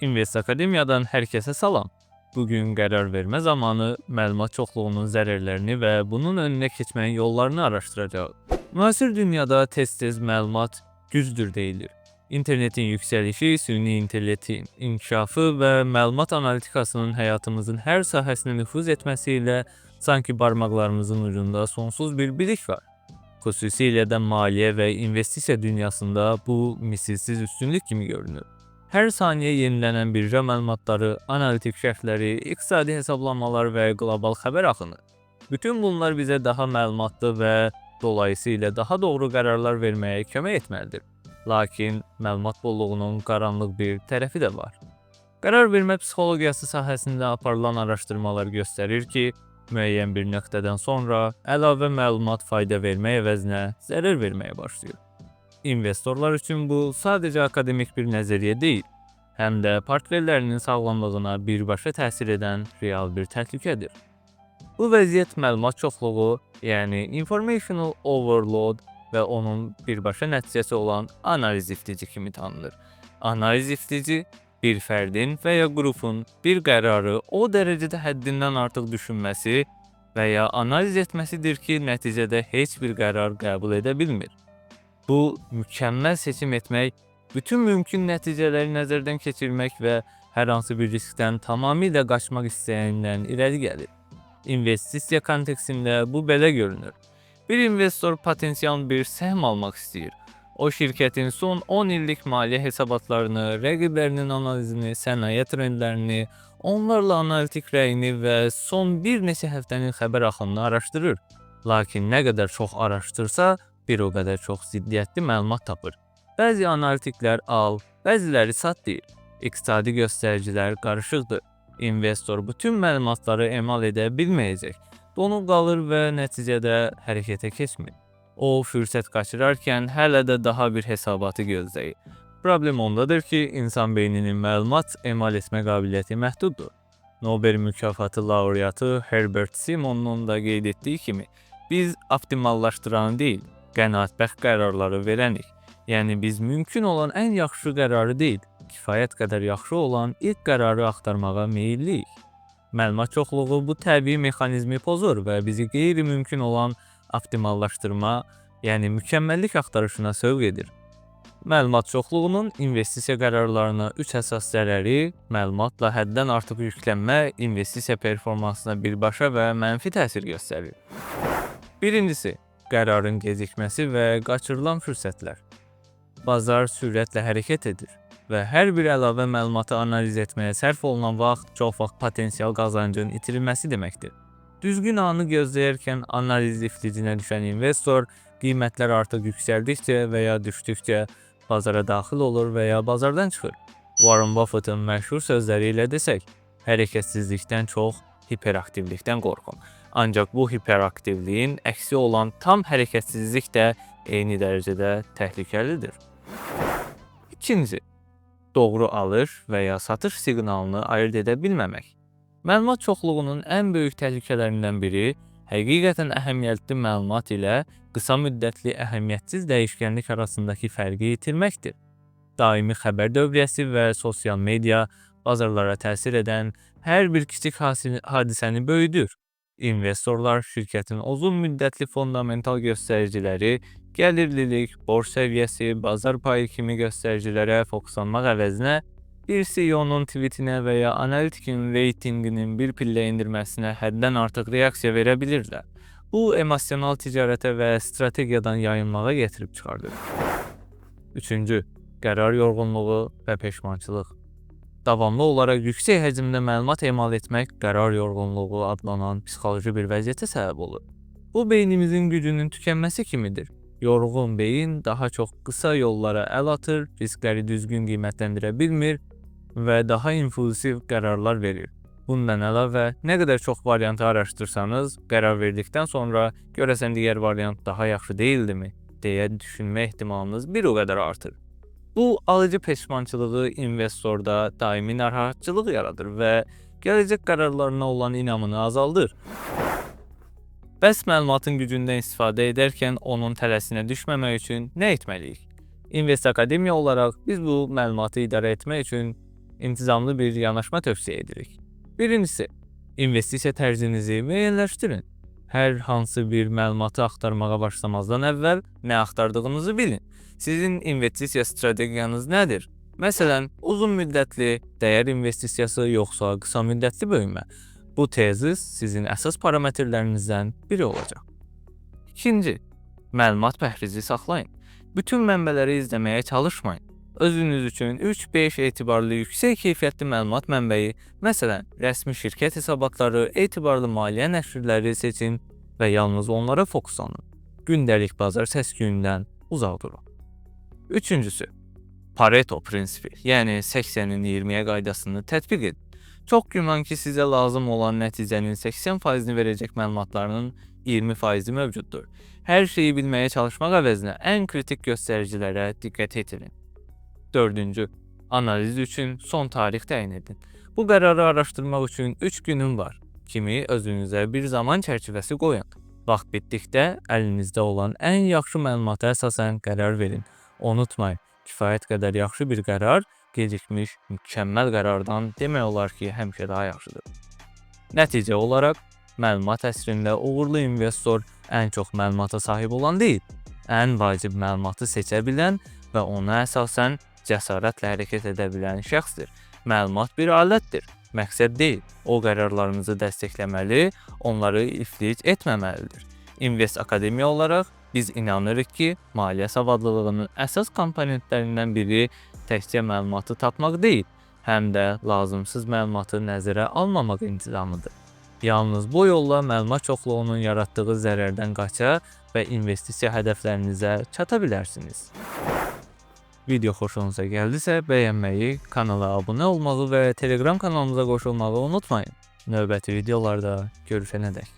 Invest Akademiyadan hər kəsə salam. Bugün qərar vermə zamanı məlumat çoxluğunun zərərlərini və bunun önünə keçməyin yollarını araşdıracağıq. Müasir dünyada tez-tez məlumat gücdür deyilir. İnternetin yüksəlişi, süni intellektin inkişafı və məlumat analitikasının həyatımızın hər sahəsinə nüfuz etməsi ilə sanki barmaqlarımızın ucunda sonsuz bir bilik var. Xüsusilə də maliyyə və investisiya dünyasında bu misilsiz üstünlük kimi görünür. Hər saniyə yenilənən birja məlumatları, analitik şərhləri, iqtisadi hesablamalar və qlobal xəbər axını. Bütün bunlar bizə daha məlumatlı və dolayısıyla daha doğru qərarlar verməyə kömək etməlidir. Lakin məlumat bolluğunun qaranlıq bir tərəfi də var. Qərar vermə psixologiyası sahəsində aparılan araşdırmalar göstərir ki, müəyyən bir nöqtədən sonra əlavə məlumat fayda vermək əvəzinə zərər verməyə başlayır. İnvestorlar üçün bu sadəcə akademik bir nəzəriyyə deyil, həm də portfellərinin sağlamlığına birbaşa təsir edən real bir təhlükədir. Bu vəziyyət məlumat çoxluğu, yəni informational overload və onun birbaşa nəticəsi olan analiz iflici kimi tanınır. Analiz iflici bir fərdin və ya qrupun bir qərarı o dərəcədə həddindən artıq düşünməsi və ya analiz etməsidir ki, nəticədə heç bir qərar qəbul edə bilmir. Bu, mükəmməl seçim etmək, bütün mümkün nəticələri nəzərdən keçirmək və hər hansı bir riskdən tamamilə qaçmaq istəyindən irəli gəlir. İnvestisiya kontekstində bu belə görünür. Bir investor potensial bir səhm almaq istəyir. O, şirkətin son 10 illik maliyyə hesabatlarını, rəqiblərinin analizini, sənaye trendlərini, onlarla analitik rəyini və son bir neçə həftənin xəbər axınını araşdırır. Lakin nə qədər çox araşdırsa, bir o qədər çox ziddiyyətli məlumat tapır. Bəzi analitiklər al, bəziləri sat deyir. İqtisadi göstəricilər qarışıqdır. İnvestor bütün məlumatları emal edə bilməyəcək. Donub qalır və nəticədə hərəkətə keçmir. O, fürsət qaçırarkən hələ də daha bir hesabatı gözləyir. Problem ondadır ki, insan beyninin məlumat emal etmə qabiliyyəti məhduddur. Nobel mükafatı laureatı Herbert Simon'un da qeyd etdiyi kimi, biz optimallaşdıran deyil, qənaətbəxş qərarları verənik. Yəni biz mümkün olan ən yaxşı qərarı deyil, kifayət qədər yaxşı olan ilk qərarı axtarmağa meyilliyik. Məlumat çoxluğu bu təbii mexanizmi pozur və bizi qeyri-mümkün olan optimallaşdırma, yəni mükəmməllik axtarışına sövq edir. Məlumat çoxluğunun investisiya qərarlarına 3 əsas zərəri, məlumatla həddən artıq yüklənmə investisiya performansına birbaşa və mənfi təsir göstərir. Birincisi, qərarın gecikməsi və qaçırılan fürsətlər. Bazar sürətlə hərəkət edir və hər bir əlavə məlumatı analiz etməyə sərf olunan vaxt çox vaxt potensial qazancın itirilməsi deməkdir. Düzgün anı gözləyərkən analiz iflicinə düşən investor qiymətlər artıq yüksəldikcə və ya düşdükcə bazara daxil olur və ya bazardan çıxır. Warren Buffett'ın məşhur sözləri ilə desək, hərəkətsizlikdən çox hiperaktivlikdən qorxun. Ancaq bu hiperaktivliyin əksi olan tam hərəkətsizlik də eyni dərəcədə təhlükəlidir. İkinci, doğru alış və ya satış siqnalını ayırd edə bilməmək. Məlumat çoxluğunun ən böyük təhlükələrindən biri həqiqətən əhəmiyyətli məlumat ilə qısa müddətli əhəmiyyətsiz dəyişkənlik arasındakı fərqi itirməkdir. Daimi xəbər dövriyyəsi və sosial media bazarlara təsir edən hər bir kiçik hadisəni böyüdür. İnvestorlar şirkətin uzun müddətli fundamental göstəriciləri, gəlirlilik, borc səviyyəsi, bazar payı kimi göstəricilərə fokuslanmaq əvəzinə bir CEO-nun tweetinə və ya analitikin reytinqinin bir pillə endirməsinə həddən artıq reaksiya verə bilirlər. Bu, emosional ticarətə və strategiyadan yayınmağa gətirib çıxardır. Üçüncü, qərar yorğunluğu və peşmançılıq. Davamlı olaraq yüksək həcmdə məlumat emal etmək qərar yorğunluğu adlanan psixoloji bir vəziyyətə səbəb olur. Bu, beynimizin gücünün tükənməsi kimidir. Yorğun beyin daha çox qısa yollara əl atır, riskləri düzgün qiymətləndirə bilmir və daha impulsiv qərarlar verir. Bundan əlavə, nə qədər çox variantı araşdırsanız, qərar verdikdən sonra görəsən digər variant daha yaxşı deyildimi deyə düşünmə ehtimalınız bir o qədər artır. Bu, alıcı peşmançılığı investorda daimi narahatçılıq yaradır və gələcək qərarlarına olan inamını azaldır. Bəs məlumatın gücündən istifadə edərkən onun tələsinə düşməmək üçün nə etməliyik? Invest Akademiya olaraq biz bu məlumatı idarə etmək üçün intizamlı bir yanaşma tövsiyə edirik. Birincisi, investisiya tərzinizi müəyyənləşdirin. Hər hansı bir məlumatı axtarmağa başlamazdan əvvəl nə axtardığınızı bilin. Sizin investisiya strategiyanız nədir? Məsələn, uzun müddətli dəyər investisiyası yoxsa qısa müddətli böyümə? Bu tezis sizin əsas parametrlərinizdən biri olacaq. İkinci, məlumat pəhrizi saxlayın. Bütün mənbələri izləməyə çalışmayın. Özünüz üçün 3-5 etibarlı yüksək keyfiyyətli məlumat mənbəyi, məsələn, rəsmi şirkət hesabatları, etibarlı maliyyə nəşrləri seçin və yalnız onlara fokuslanın. Gündəlik bazar səs-küyündən uzaq durun. Üçüncüsü, Pareto prinsipi, yəni 80-in 20-yə qaydasını tətbiq edin. Çox güman ki, sizə lazım olan nəticənin 80%-ni verəcək məlumatlarının 20%-i mövcuddur. Hər şeyi bilməyə çalışmaq əvəzinə ən kritik göstəricilərə diqqət yetirin. Dördüncü, analiz üçün son tarix təyin edin. Bu qərarı araşdırmaq üçün 3 günün var kimi özünüzə bir zaman çərçivəsi qoyun. Vaxt bitdikdə əlinizdə olan ən yaxşı məlumata əsasən qərar verin. Unutmayın, kifayət qədər yaxşı bir qərar gecikmiş mükəmməl qərardan demək olar ki, həmişə daha yaxşıdır. Nəticə olaraq, məlumat əsrində uğurlu investor ən çox məlumata sahib olan deyil, ən vacib məlumatı seçə bilən və ona əsasən cəsarətlə hərəkət edə bilən şəxsdir. Məlumat bir alətdir, məqsəd deyil. O qərarlarınızı dəstəkləməli, onları iflic etməməlidir. Invest Akademiya olaraq biz inanırıq ki, maliyyə savadlılığının əsas komponentlərindən biri təkcə məlumatı tapmaq deyil, həm də lazımsız məlumatı nəzərə almamaq intizamıdır. Yalnız bu yolla məlumat çoxluğunun yaratdığı zərərdən qaça və investisiya hədəflərinizə çata bilərsiniz. Video xoşunuza gəldisə bəyənməyi, kanala abunə olmağı və Telegram kanalımıza qoşulmağı unutmayın. Növbəti videolarda görüşənədək.